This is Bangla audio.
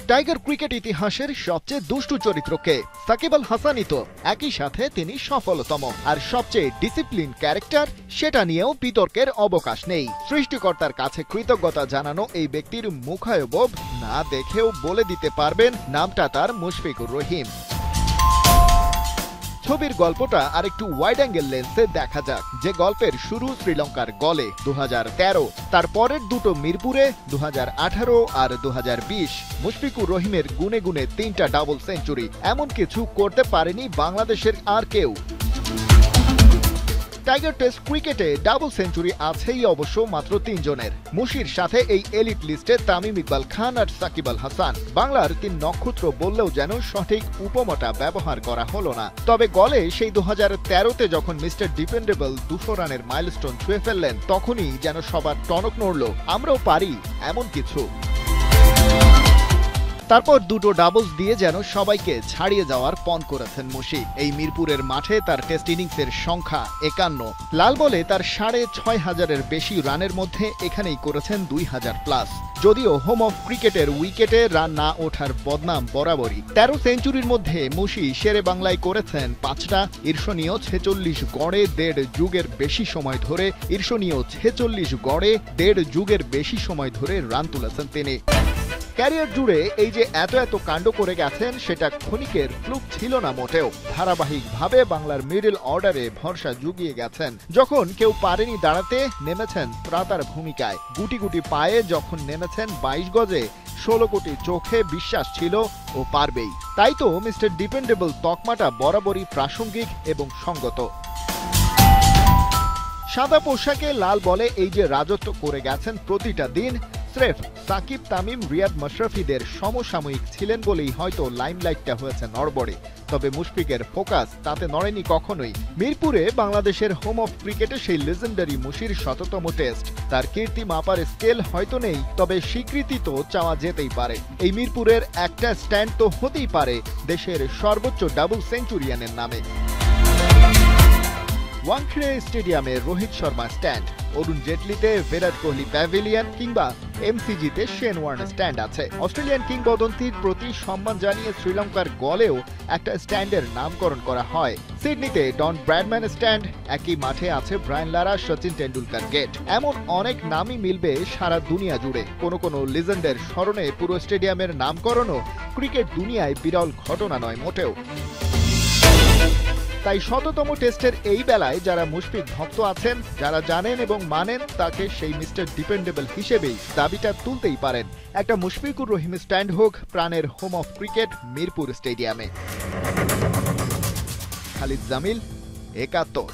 টাইগার ক্রিকেট ইতিহাসের সবচেয়ে দুষ্টু চরিত্র কে? সাকিব আল হাসানই তো। একই সাথে তিনি সফলতম আর সবচেয়ে ডিসিপ্লিন ক্যারেক্টার, সেটা নিয়েও বিতর্কের অবকাশ নেই। সৃষ্টিকর্তার কাছে কৃতজ্ঞতা জানানো এই ব্যক্তির মুখায়বব না দেখেও বলে দিতে পারবেন নামটা তার মুশফিকুর রহিম। ছবির গল্পটা আরেকটু ওয়াইড অ্যাঙ্গেল লেন্সে দেখা যাক। যে গল্পের শুরু শ্রীলঙ্কার গলে 2013, তারপরের দুটো মিরপুরে 2018 আর 2020। মুশফিকুর রহিমের গুনে গুনে 3টা ডাবল সেঞ্চুরি, এমন কিছু করতে পারেনি বাংলাদেশের আর কেউ। টাইগার টেস্ট ক্রিকেটে ডাবল সেঞ্চুরি আছেই অবশ্য মাত্র 3 জনের। মুশির সাথে এই এলিট লিস্টে তামিম ইকবাল খান আর সাকিব আল হাসান। বাংলার 3 নক্ষত্র বললেও যেন সঠিক উপমাটা ব্যবহার করা হলো না। তবে গলে সেই 2013-তে যখন মিস্টার ডিপেন্ডেবল 200 রানের মাইলস্টোন ছুঁয়ে ফেললেন, তখনই যেন সবার টনক নড়ল, আমরাও পারি এমন কিছু। তারপর দুটো ডাবলস দিয়ে যেন সবাইকে ছাড়িয়ে যাওয়ার পণ করেছেন মুশি। এই মিরপুরের মাঠে তার টেস্ট ইনিংসের সংখ্যা 51। লাল বলে তার 6500-এর বেশি রানের মধ্যে এখানেই করেছেন 2000+। যদিও হোম অফ ক্রিকেটের উইকেটে রান না ওঠার বদনাম বরাবরই। 13 সেঞ্চুরির মধ্যে মুশি শেরে বাংলায় করেছেন 5টা। ঈর্ষণীয় 46 গড়ে 1.5 যুগের বেশি সময় ধরে রান তুলেছেন তিনি। ক্যারিয়ার জুড়ে এই যে এত কাণ্ড করে গেছেন, সেটা ক্ষণিকের ফ্লুক ছিল না মোটেও। ধারাবাহিকভাবে বাংলার মিডল অর্ডারে ভরসা জুগিয়ে গেছেন। যখন কেউ পারেনি দাঁড়াতে, নেমেছেন ত্রাতার ভূমিকায়। গুটি গুটি পায়ে যখন নেমেছেন 22 গজে, 16 কোটি চোখে বিশ্বাস ছিল ও পারবেই। তাই তো মিস্টার ডিপেন্ডেবল তকমাটা বরাবরই প্রাসঙ্গিক এবং সঙ্গত। সাদা পোশাকে লাল বলে এই যে রাজত্ব করে গেছেন প্রতিটা দিন, স্রেফ সাকিব, তামিম, রিয়াদ, মাশরাফিদের সমসাময়িক ছিলেন বলেই হয়তো লাইমলাইটটা হয়েছে নড়বড়ে। তবে মুশফিকের ফোকাস তাতে নড়েনি কখনোই। মিরপুরে বাংলাদেশের হোম অফ ক্রিকেটে সেই লেজেন্ডারি মুশির 100তম টেস্ট। তার কীর্তি মাপার স্কেল হয়তো নেই, তবে স্বীকৃতি তো চাওয়া যেতেই পারে। এই মিরপুরের একটা স্ট্যান্ড তো হতেই পারে দেশের সর্বোচ্চ ডাবল সেঞ্চুরিয়ানের নামে। ওয়াংখেড়ে স্টেডিয়ামে রোহিত শর্মা স্ট্যান্ড, অরুণ জেটলিতে বিরাট কোহলি প্যাভিলিয়ন, কিংবা এমসিজিতে শেন ওয়ার্ন স্ট্যান্ড আছে। অস্ট্রেলিয়ান কিংবদন্তির প্রতি সম্মান জানিয়ে শ্রীলঙ্কার গলেও একটা স্ট্যান্ডের নামকরণ করা হয়। সিডনিতে ডন ব্র্যাডম্যান স্ট্যান্ড, একই মাঠে আছে Brian Lara, Sachin Tendulkar gate. এমন অনেক নামই মিলবে সারা দুনিয়া জুড়ে। কোনো লিজেন্ডের স্মরণে পুরো স্টেডিয়ামের নামকরণও ক্রিকেট দুনিয়ায় বিরল ঘটনা নয় মোটেও। তাই 100তম টেস্টের এই বেলায় যারা মুশফিক ভক্ত আছেন, যারা জানেন এবং মানেন, তাকে সেই মিস্টার ডিপেন্ডেবল হিসেবেই দাবিটা তুলতেই পারেন। একটা মুশফিকুর রহিম স্ট্যান্ড হোক প্রাণের হোম অফ ক্রিকেট মিরপুর স্টেডিয়ামে। খালিদ জামিল, 71।